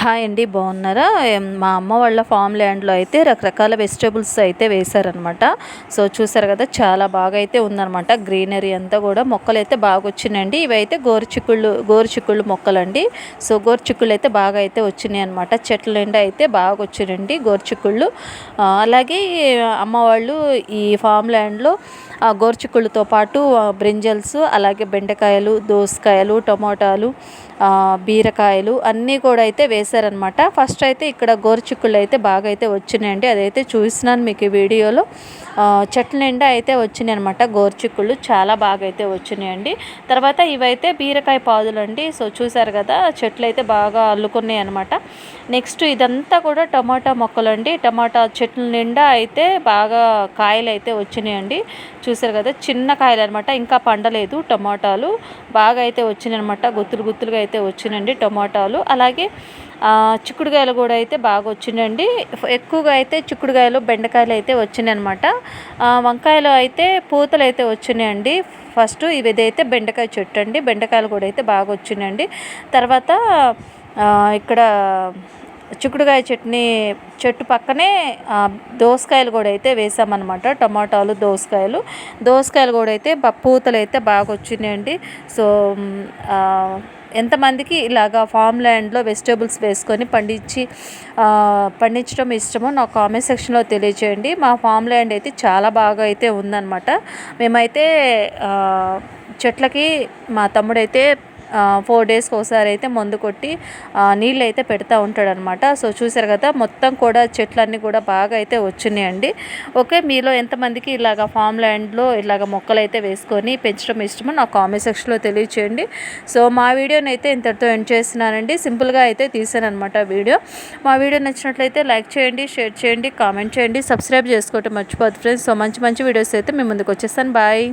Hi అండి, బాగున్నారా? మా అమ్మ వాళ్ళ ఫామ్ ల్యాండ్లో అయితే రకరకాల వెజిటేబుల్స్ అయితే వేశారనమాట. సో చూసారు కదా, చాలా బాగా అయితే ఉందన్నమాట. గ్రీనరీ అంతా కూడా మొక్కలు అయితే బాగా వచ్చినాయండి. ఇవైతే గోరుచిక్కుళ్ళు మొక్కలండి. సో గోరుచిక్కుళ్ళు అయితే బాగా అయితే వచ్చినాయి అనమాట. చెట్ల నిండా అయితే బాగా వచ్చినాయండి గోరుచిక్కుళ్ళు. అలాగే అమ్మ వాళ్ళు ఈ ఫామ్ ల్యాండ్లో గోరుచిక్కుళ్ళతో పాటు బ్రింజల్స్, అలాగే బెండకాయలు, దోసకాయలు, టమోటాలు, బీరకాయలు అన్నీ కూడా అయితే వేశారనమాట. ఫస్ట్ అయితే ఇక్కడ గోరుచిక్కుళ్ళు అయితే బాగా అయితే వచ్చినాయండి. అదైతే చూసినాను మీకు ఈ వీడియోలో. చెట్ల నిండా అయితే వచ్చినాయి అనమాట. గోరుచిక్కుళ్ళు చాలా బాగా అయితే వచ్చినాయండి. తర్వాత ఇవైతే బీరకాయ పాదులు అండి. సో చూసారు కదా, చెట్లు అయితే బాగా అల్లుకున్నాయి అనమాట. నెక్స్ట్ ఇదంతా కూడా టమాటా మొక్కలు అండి. టమాటా చెట్ల నిండా అయితే బాగా కాయలు అయితే వచ్చినాయండి. చూసారు కదా, చిన్న కాయలు అనమాట, ఇంకా పండలేదు. టమాటాలు బాగా అయితే వచ్చినాయి అనమాట. గుత్తులుగా అయితే వచ్చినాయండి టమాటాలు. అలాగే చిక్కుడుకాయలు కూడా అయితే బాగా వచ్చినాయండి. ఎక్కువగా అయితే చిక్కుడుకాయలు, బెండకాయలు అయితే వచ్చినాయి అనమాట. వంకాయలు అయితే పూతలు అయితే వచ్చినాయండి. ఫస్ట్ ఇదైతే బెండకాయ చెట్టు అండి. బెండకాయలు కూడా అయితే బాగా వచ్చినాయండి. తర్వాత ఇక్కడ చిక్కుడుకాయ చెట్టు పక్కనే దోసకాయలు కూడా అయితే వేసామన్నమాట. టమాటాలు, దోసకాయలు కూడా అయితే పూతలు అయితే బాగా వచ్చినాయండి. సో ఎంతమందికి ఇలాగా ఫామ్ ల్యాండ్లో వెజిటేబుల్స్ వేసుకొని పండించడం ఇష్టమో నా కామెంట్ సెక్షన్లో తెలియజేయండి. మా ఫామ్ ల్యాండ్ అయితే చాలా బాగా అయితే ఉందన్నమాట. మేమైతే చెట్లకి మా తమ్ముడైతే 4 డేస్కి ఒకసారి అయితే మందు కొట్టి నీళ్ళు అయితే పెడతా ఉంటాడనమాట. సో చూసారు కదా, మొత్తం కూడా చెట్లన్నీ కూడా బాగా అయితే వచ్చినాయండి. ఓకే, మీలో ఎంతమందికి ఇలాగ ఫామ్ ల్యాండ్లో ఇలాగ మొక్కలు అయితే వేసుకొని పెంచడం ఇష్టమో నా కామెంట్ సెక్షన్లో తెలియచేయండి. సో మా వీడియోని అయితే ఇంతటితో ఎండ్ చేస్తున్నానండి. సింపుల్గా అయితే తీసాను అనమాట వీడియో. మా వీడియో నచ్చినట్లయితే లైక్ చేయండి, షేర్ చేయండి, కామెంట్ చేయండి, సబ్స్క్రైబ్ చేసుకోవటం మర్చిపోద్దు ఫ్రెండ్స్. సో మంచి వీడియోస్ అయితే మీ ముందుకు వచ్చేస్తాను. బాయ్.